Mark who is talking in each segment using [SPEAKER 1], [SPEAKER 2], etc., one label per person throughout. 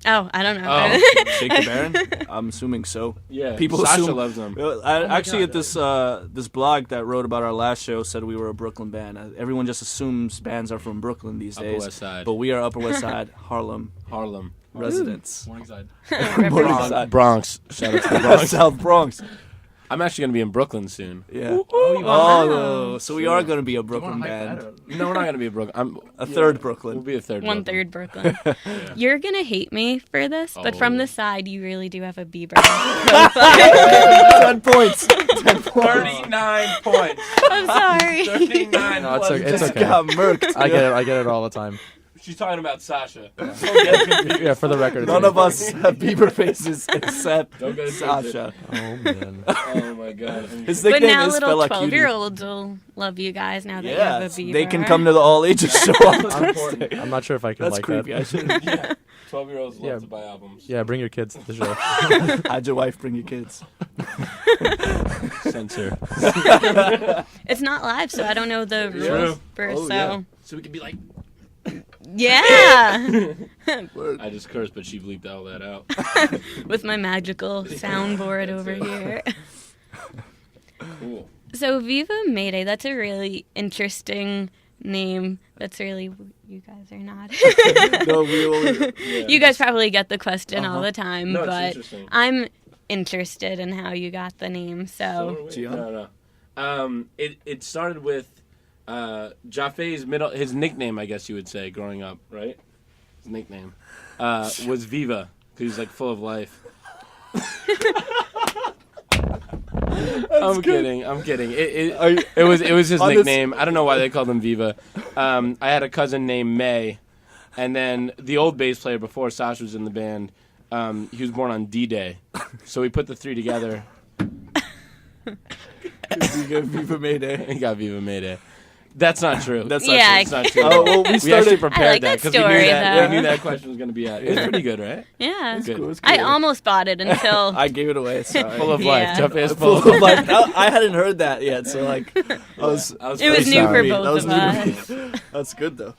[SPEAKER 1] Oh, I don't know.
[SPEAKER 2] Oh, Shake the Baron? I'm assuming so.
[SPEAKER 3] Yeah,
[SPEAKER 2] People
[SPEAKER 3] Sasha
[SPEAKER 2] assume,
[SPEAKER 3] loves them.
[SPEAKER 2] Actually, at this blog that wrote about our last show said we were a Brooklyn band. Everyone just assumes bands are from Brooklyn these days.
[SPEAKER 3] Upper West Side.
[SPEAKER 2] But we are Upper West Side, Harlem residents.
[SPEAKER 4] Morningside.
[SPEAKER 3] Bronx. Shout out to the Bronx.
[SPEAKER 2] South Bronx.
[SPEAKER 3] I'm actually going to be in Brooklyn soon.
[SPEAKER 2] Yeah. So we are going to be a Brooklyn band.
[SPEAKER 3] No, we're not going to be in Brooklyn.
[SPEAKER 2] Third Brooklyn.
[SPEAKER 3] We'll be a third
[SPEAKER 1] One
[SPEAKER 3] Brooklyn.
[SPEAKER 1] third Brooklyn.
[SPEAKER 3] Yeah.
[SPEAKER 1] You're going to hate me for this, but from the side, you really do have a Bieber.
[SPEAKER 2] 10 points. 10 points.
[SPEAKER 3] 39 points.
[SPEAKER 1] I'm sorry.
[SPEAKER 3] 39
[SPEAKER 4] No, it's
[SPEAKER 3] points.
[SPEAKER 4] okay. It's okay.
[SPEAKER 2] Got murked.
[SPEAKER 4] I get it all the time.
[SPEAKER 3] She's talking about Sasha.
[SPEAKER 4] Yeah, for the record.
[SPEAKER 2] None of us have Bieber faces except
[SPEAKER 3] Don't get it
[SPEAKER 2] Sasha.
[SPEAKER 4] Oh man.
[SPEAKER 3] Oh my god.
[SPEAKER 2] His
[SPEAKER 1] But
[SPEAKER 2] nickname
[SPEAKER 1] now
[SPEAKER 2] is
[SPEAKER 1] little
[SPEAKER 2] Fela Cutie.
[SPEAKER 1] 12-year-olds will love you guys now that you
[SPEAKER 2] Yeah,
[SPEAKER 1] have a Bieber.
[SPEAKER 2] they can come to the All Ages show on Thursday.
[SPEAKER 4] I'm not sure if I can
[SPEAKER 2] That's
[SPEAKER 4] like
[SPEAKER 2] creepy. I
[SPEAKER 4] that.
[SPEAKER 2] shouldn't.
[SPEAKER 3] Yeah. 12-year-olds love
[SPEAKER 4] Yeah.
[SPEAKER 3] to buy albums.
[SPEAKER 4] Yeah, bring your kids to the show.
[SPEAKER 2] Hide your wife, bring your kids.
[SPEAKER 3] Censor.
[SPEAKER 1] It's not live, so I don't know the
[SPEAKER 3] True.
[SPEAKER 1] rules first.
[SPEAKER 2] Oh,
[SPEAKER 1] so
[SPEAKER 2] yeah.
[SPEAKER 3] So we could be like,
[SPEAKER 1] yeah,
[SPEAKER 3] I just cursed, but she bleeped all that out.
[SPEAKER 1] with my magical soundboard over here.
[SPEAKER 3] Cool.
[SPEAKER 1] So Viva Mayday, that's a really interesting name. That's really, you guys are not.
[SPEAKER 2] No, we always,
[SPEAKER 1] You guys probably get the question all the time,
[SPEAKER 3] No, it's
[SPEAKER 1] but
[SPEAKER 3] interesting.
[SPEAKER 1] I'm interested in how you got the name.
[SPEAKER 3] So
[SPEAKER 1] So
[SPEAKER 3] are we.
[SPEAKER 2] Gian?
[SPEAKER 3] No. It started with Jaffe's his nickname, I guess you would say, growing up, right? His nickname was Viva, because he's like full of life. I'm kidding. It was his nickname. I don't know why they called him Viva. I had a cousin named May, and then the old bass player before Sasha was in the band. He was born on D-Day, so we put the three together.
[SPEAKER 2] You get Viva Mayday.
[SPEAKER 3] He got Viva Mayday. That's not true. That's not
[SPEAKER 1] Yeah,
[SPEAKER 3] true. It's not true.
[SPEAKER 2] Oh, well, we
[SPEAKER 3] We
[SPEAKER 2] started.
[SPEAKER 3] actually prepared
[SPEAKER 1] I like
[SPEAKER 3] that
[SPEAKER 1] that
[SPEAKER 3] because we knew
[SPEAKER 1] story,
[SPEAKER 3] that
[SPEAKER 1] though.
[SPEAKER 3] we knew that question was going to be at. It's pretty good, right?
[SPEAKER 1] yeah,
[SPEAKER 3] Good.
[SPEAKER 2] Cool, it's
[SPEAKER 1] I
[SPEAKER 2] cool.
[SPEAKER 1] almost bought it until
[SPEAKER 2] I gave it away. Sorry.
[SPEAKER 3] Full of
[SPEAKER 1] Yeah.
[SPEAKER 3] life. Jaffe is
[SPEAKER 2] Full
[SPEAKER 3] full of
[SPEAKER 2] of
[SPEAKER 3] life.
[SPEAKER 2] life. I hadn't heard that yet, so like, I was
[SPEAKER 1] it was
[SPEAKER 3] pretty
[SPEAKER 1] new
[SPEAKER 3] sorry.
[SPEAKER 1] for
[SPEAKER 2] That
[SPEAKER 1] both
[SPEAKER 2] was
[SPEAKER 1] of
[SPEAKER 2] new
[SPEAKER 1] us.
[SPEAKER 2] to me. That's good though.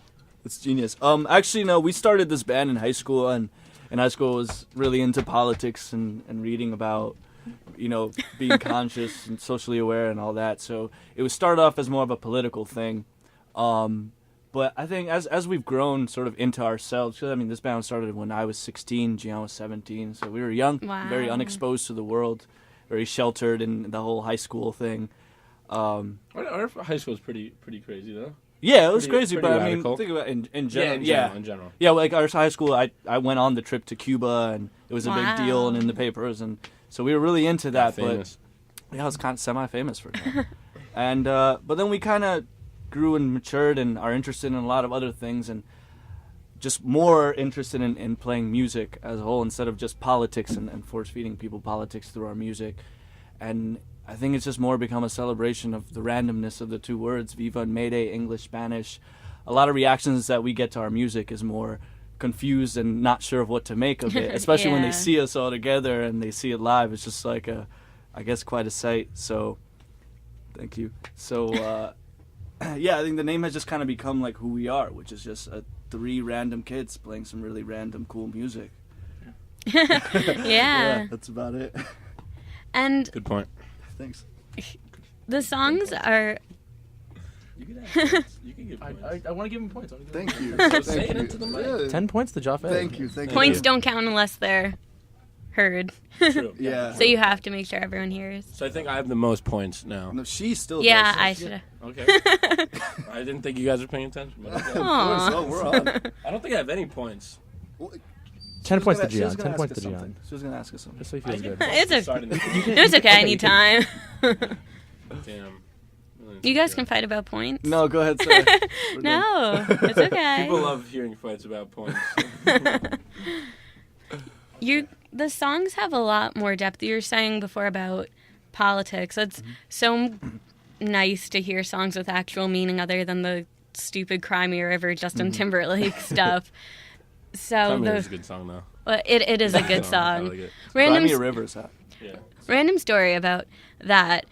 [SPEAKER 2] It's genius. Actually, no, we started this band in high school, and in high school I was really into politics and reading about, being conscious and socially aware and all that. So it was started off as more of a political thing. But I think as we've grown sort of into ourselves, 'cause, I mean, this band started when I was 16, Gian was 17, so we were young,
[SPEAKER 1] Wow.
[SPEAKER 2] very unexposed to the world, very sheltered in the whole high school thing.
[SPEAKER 3] Our high school was pretty crazy though.
[SPEAKER 2] Yeah, it was
[SPEAKER 3] Pretty-
[SPEAKER 2] crazy,
[SPEAKER 3] pretty
[SPEAKER 2] but
[SPEAKER 3] radical.
[SPEAKER 2] I mean, think about it in general.
[SPEAKER 3] In general.
[SPEAKER 2] Yeah, like our high school, I went on the trip to Cuba, and it was a big deal and in the papers, and so we were really into that.
[SPEAKER 3] Famous.
[SPEAKER 2] But yeah, I was kind of semi-famous for that. And but then we kind of grew and matured and are interested in a lot of other things, and just more interested in playing music as a whole instead of just politics and force-feeding people politics through our music. And I think it's just more become a celebration of the randomness of the two words, Viva and Mayday, English, Spanish. A lot of reactions that we get to our music is more confused and not sure of what to make of it, especially when they
[SPEAKER 1] Yeah.
[SPEAKER 2] see us all together and they see it live. It's just like I guess quite a sight. So thank you. So yeah, I think the name has just kind of become like who we are, which is just three random kids playing some really random cool music.
[SPEAKER 1] Yeah.
[SPEAKER 2] That's about it.
[SPEAKER 1] And
[SPEAKER 3] Good point.
[SPEAKER 2] Thanks.
[SPEAKER 1] the songs are
[SPEAKER 3] You can have points. You can give points.
[SPEAKER 4] I want to give him points.
[SPEAKER 2] Thank you.
[SPEAKER 3] Say it into the mic.
[SPEAKER 2] Yeah.
[SPEAKER 4] 10 points to Jaffe.
[SPEAKER 2] Thank you. Thank
[SPEAKER 1] points
[SPEAKER 2] you.
[SPEAKER 1] don't count unless they're heard.
[SPEAKER 3] True.
[SPEAKER 2] Yeah.
[SPEAKER 1] So you have to make sure everyone hears.
[SPEAKER 3] So I think I have the most points now.
[SPEAKER 2] No, she still.
[SPEAKER 1] Yeah,
[SPEAKER 2] does.
[SPEAKER 1] I should.
[SPEAKER 3] Okay. I didn't think you guys were paying attention. But okay.
[SPEAKER 2] Of course,
[SPEAKER 1] Aw.
[SPEAKER 2] oh, we're on.
[SPEAKER 3] I don't think I have any points.
[SPEAKER 4] 10 points to
[SPEAKER 2] She was
[SPEAKER 4] Gian.
[SPEAKER 2] gonna
[SPEAKER 4] 10 points
[SPEAKER 2] ask
[SPEAKER 4] to
[SPEAKER 2] us
[SPEAKER 4] Gian.
[SPEAKER 2] something. She was gonna ask us something.
[SPEAKER 4] Just so he feels good.
[SPEAKER 1] It's a-
[SPEAKER 3] Starting to-
[SPEAKER 1] It's okay. I need time.
[SPEAKER 3] Damn.
[SPEAKER 1] You guys can fight about points.
[SPEAKER 2] No, go ahead. Sorry. We're done.
[SPEAKER 1] No, it's okay.
[SPEAKER 3] People love hearing fights about points.
[SPEAKER 1] The songs have a lot more depth. You were saying before about politics. It's so nice to hear songs with actual meaning other than the stupid Cry Me a River Justin Timberlake stuff. So
[SPEAKER 3] Come Here is a good song though.
[SPEAKER 1] it is a good
[SPEAKER 3] I
[SPEAKER 1] song.
[SPEAKER 3] like it.
[SPEAKER 1] Random
[SPEAKER 2] Cry Me a River's hot.
[SPEAKER 3] Yeah.
[SPEAKER 1] random story about that.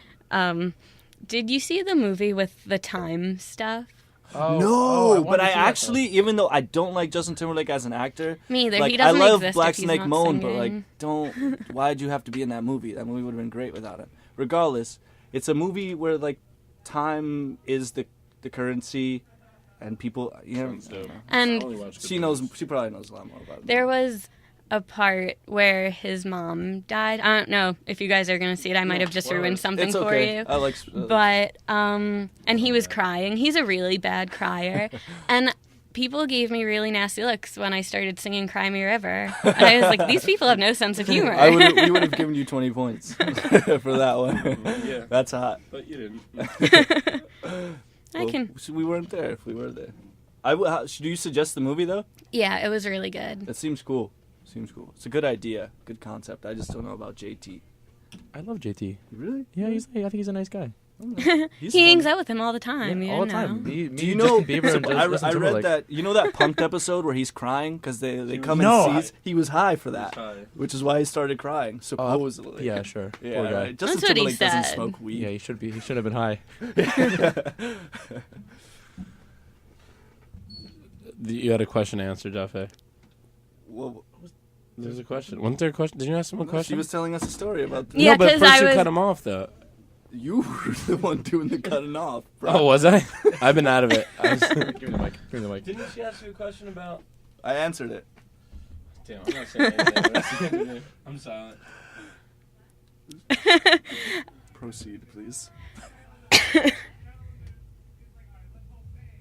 [SPEAKER 1] Did you see the movie with the time stuff?
[SPEAKER 2] No, but
[SPEAKER 4] wanted to
[SPEAKER 2] I
[SPEAKER 4] see that,
[SPEAKER 2] actually, even though I don't like Justin Timberlake as an actor,
[SPEAKER 1] Me either.
[SPEAKER 2] like
[SPEAKER 1] He doesn't
[SPEAKER 2] I love
[SPEAKER 1] exist
[SPEAKER 2] Black
[SPEAKER 1] if he's
[SPEAKER 2] Snake
[SPEAKER 1] not
[SPEAKER 2] Moan, but
[SPEAKER 1] singing.
[SPEAKER 2] like, don't. Why'd you have to be in that movie? That movie would have been great without him. Regardless, it's a movie where like time is the currency, and people, you know,
[SPEAKER 3] Sounds dope.
[SPEAKER 1] And
[SPEAKER 3] I only watch good
[SPEAKER 2] she
[SPEAKER 3] movies.
[SPEAKER 2] knows. She probably knows a lot more about it.
[SPEAKER 1] there was a part where his mom died. I don't know if you guys are going to see it. I might have just ruined something
[SPEAKER 2] It's
[SPEAKER 1] for
[SPEAKER 2] okay.
[SPEAKER 1] you.
[SPEAKER 2] I like.
[SPEAKER 1] But and he was crying. He's a really bad crier. And people gave me really nasty looks when I started singing Cry Me River. And I was like, these people have no sense of humor.
[SPEAKER 2] we would have given you 20 points for that one.
[SPEAKER 3] Yeah.
[SPEAKER 2] That's hot.
[SPEAKER 3] But you didn't.
[SPEAKER 1] I can.
[SPEAKER 2] We weren't there if we were there. Do you suggest the movie though?
[SPEAKER 1] Yeah, it was really good.
[SPEAKER 2] That seems cool. It's a good idea, good concept. I just don't know about JT.
[SPEAKER 4] I love JT.
[SPEAKER 2] Really?
[SPEAKER 4] Yeah, I think he's a nice guy.
[SPEAKER 2] He's
[SPEAKER 1] He hangs
[SPEAKER 2] fun.
[SPEAKER 1] out with him all the time.
[SPEAKER 4] all the
[SPEAKER 1] you
[SPEAKER 4] time.
[SPEAKER 1] know?
[SPEAKER 4] Me,
[SPEAKER 2] Do you
[SPEAKER 4] Justin
[SPEAKER 2] know?
[SPEAKER 4] Bieber and
[SPEAKER 2] I
[SPEAKER 4] Justin
[SPEAKER 2] read
[SPEAKER 4] Timberlake.
[SPEAKER 2] that. You know that Punked episode where he's crying because they come
[SPEAKER 4] No,
[SPEAKER 2] and sees he was high for that,
[SPEAKER 3] high.
[SPEAKER 2] which is why he started crying. Supposedly.
[SPEAKER 4] Yeah, sure.
[SPEAKER 2] Yeah,
[SPEAKER 4] Poor guy.
[SPEAKER 2] right. Justin
[SPEAKER 1] That's what he
[SPEAKER 2] Timberlake doesn't
[SPEAKER 1] said.
[SPEAKER 2] smoke weed.
[SPEAKER 4] Yeah, he should be. He shouldn't have been high.
[SPEAKER 3] You had a question to answer, Jaffe.
[SPEAKER 2] Well,
[SPEAKER 3] There's a question. Wasn't there a question? Did you ask him a
[SPEAKER 2] she
[SPEAKER 3] question?
[SPEAKER 2] was telling us a story about this.
[SPEAKER 1] Yeah,
[SPEAKER 3] no, but
[SPEAKER 1] 'cause
[SPEAKER 3] first
[SPEAKER 1] I
[SPEAKER 3] you
[SPEAKER 1] was-
[SPEAKER 3] cut him off, though.
[SPEAKER 2] You were the one doing the cutting off, bro.
[SPEAKER 3] Oh, was I? I've been out of it.
[SPEAKER 4] Give me the mic. Give me the mic.
[SPEAKER 3] Didn't she ask you a question about...
[SPEAKER 2] I answered it.
[SPEAKER 3] Damn, I'm not saying anything. I'm silent.
[SPEAKER 2] Proceed, please.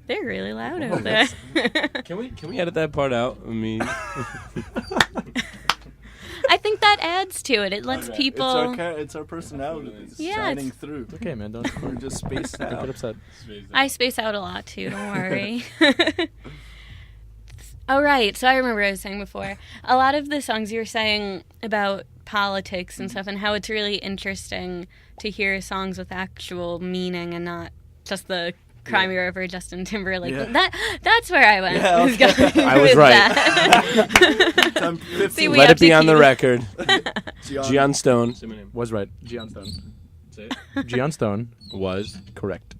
[SPEAKER 1] They're really loud over there.
[SPEAKER 3] Can we edit that part out? I mean,
[SPEAKER 1] I think that adds to it. It lets
[SPEAKER 3] Okay.
[SPEAKER 1] people.
[SPEAKER 2] It's our personalities
[SPEAKER 1] Yeah,
[SPEAKER 2] shining
[SPEAKER 1] it's-
[SPEAKER 2] through.
[SPEAKER 4] Okay, man. Don't
[SPEAKER 2] We're just spaced
[SPEAKER 4] get
[SPEAKER 2] out.
[SPEAKER 4] upset.
[SPEAKER 1] I space out a lot too. Don't worry. Oh right. So I remember I was saying before. A lot of the songs you were saying about politics and stuff, and how it's really interesting to hear songs with actual meaning and not just the Cry Me River Justin Timberlake.
[SPEAKER 2] Yeah.
[SPEAKER 1] That's where I went.
[SPEAKER 2] Yeah,
[SPEAKER 1] was
[SPEAKER 2] okay.
[SPEAKER 1] going
[SPEAKER 3] I was
[SPEAKER 1] with
[SPEAKER 3] right.
[SPEAKER 1] that.
[SPEAKER 2] I'm 50.
[SPEAKER 1] See, we
[SPEAKER 3] let
[SPEAKER 1] have
[SPEAKER 3] it be
[SPEAKER 1] to
[SPEAKER 3] on the
[SPEAKER 1] keep-
[SPEAKER 3] record.
[SPEAKER 2] Gian.
[SPEAKER 3] Gian Stone. Say my name.
[SPEAKER 4] Was right. Gian Stone.
[SPEAKER 3] Say it.
[SPEAKER 4] Gian Stone.
[SPEAKER 3] Was.
[SPEAKER 4] Correct.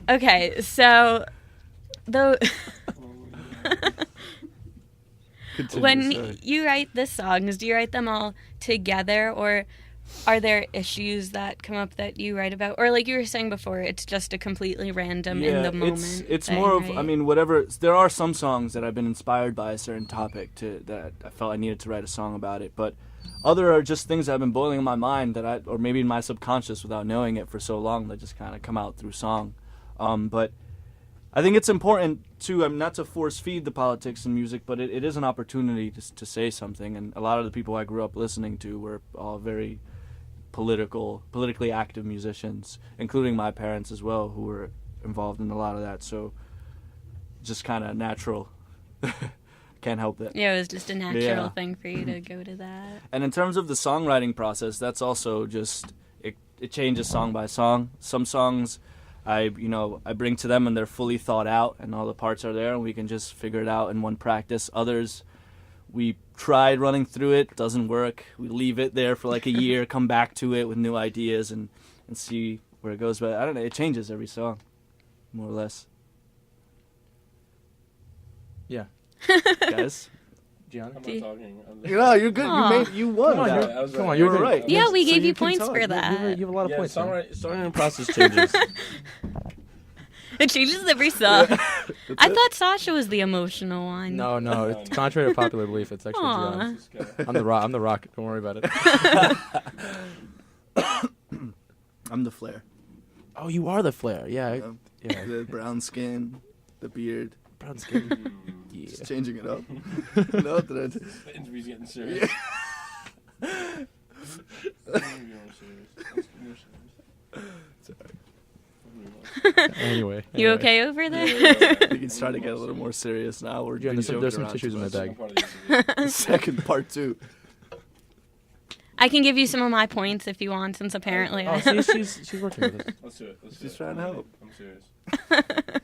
[SPEAKER 1] Okay, so though
[SPEAKER 2] Continue,
[SPEAKER 1] when
[SPEAKER 2] sorry.
[SPEAKER 1] you write the songs, do you write them all together, or are there issues that come up that you write about, or like you were saying before, it's just a completely random in the moment?
[SPEAKER 2] It's
[SPEAKER 1] thing,
[SPEAKER 2] more of,
[SPEAKER 1] right?
[SPEAKER 2] I mean, whatever. There are some songs that I've been inspired by a certain topic that I felt I needed to write a song about it, but other are just things that have been boiling in my mind or maybe in my subconscious without knowing it for so long that just kind of come out through song. But I think it's important to, not to force feed the politics in music, but it is an opportunity to say something. And a lot of the people I grew up listening to were all very politically active musicians, including my parents as well, who were involved in a lot of that. So just kind of natural. Can't help it.
[SPEAKER 1] Yeah, it was just a natural
[SPEAKER 2] Yeah.
[SPEAKER 1] thing for you to go to that.
[SPEAKER 2] And in terms of the songwriting process, that's also just it changes song by song. Some songs I bring to them and they're fully thought out and all the parts are there and we can just figure it out in one practice. Others we tried running through it, doesn't work. We leave it there for like a year, come back to it with new ideas and see where it goes. But I don't know, it changes every song, more or less.
[SPEAKER 4] Yeah.
[SPEAKER 2] Guys?
[SPEAKER 4] Gian.
[SPEAKER 3] I'm not
[SPEAKER 1] Do you-
[SPEAKER 3] talking.
[SPEAKER 2] Yeah, you're good.
[SPEAKER 1] Aw.
[SPEAKER 2] You won.
[SPEAKER 4] Come on,
[SPEAKER 2] that.
[SPEAKER 4] you're-
[SPEAKER 3] I was
[SPEAKER 4] come
[SPEAKER 3] right.
[SPEAKER 4] on,
[SPEAKER 2] You
[SPEAKER 4] you're
[SPEAKER 2] were
[SPEAKER 4] the-
[SPEAKER 2] right.
[SPEAKER 1] Yeah, we
[SPEAKER 2] So
[SPEAKER 1] gave you
[SPEAKER 2] can
[SPEAKER 1] points
[SPEAKER 2] talk.
[SPEAKER 1] for
[SPEAKER 4] You
[SPEAKER 1] that.
[SPEAKER 4] have a lot of
[SPEAKER 3] Yeah,
[SPEAKER 4] points. man.
[SPEAKER 3] songwriting process changes.
[SPEAKER 1] It changes every song.
[SPEAKER 2] That's
[SPEAKER 1] I
[SPEAKER 2] it.
[SPEAKER 1] thought Sasha was the emotional one.
[SPEAKER 4] No, it's contrary to popular belief. It's actually
[SPEAKER 1] Aw.
[SPEAKER 4] Gian.
[SPEAKER 3] This guy.
[SPEAKER 4] I'm the rock. Don't worry about it.
[SPEAKER 2] I'm the Flair.
[SPEAKER 4] Oh, you are the Flair. Yeah. Yeah.
[SPEAKER 2] The brown skin, the beard.
[SPEAKER 4] Brown skin. Yeah.
[SPEAKER 2] Just changing it up. No, did I?
[SPEAKER 3] The interview's getting serious.
[SPEAKER 4] Anyway.
[SPEAKER 1] You okay over there?
[SPEAKER 2] We can start to get a little more serious now. We're
[SPEAKER 4] Yeah,
[SPEAKER 2] being joking
[SPEAKER 4] there's some
[SPEAKER 2] around
[SPEAKER 4] tissues
[SPEAKER 2] too
[SPEAKER 4] in my
[SPEAKER 2] much.
[SPEAKER 4] bag.
[SPEAKER 2] Second part 2.
[SPEAKER 1] I can give you some of my points if you want, since apparently
[SPEAKER 4] Oh,
[SPEAKER 1] I
[SPEAKER 4] see, she's working with us.
[SPEAKER 3] Let's do it.
[SPEAKER 2] She's trying to help.
[SPEAKER 3] I'm serious.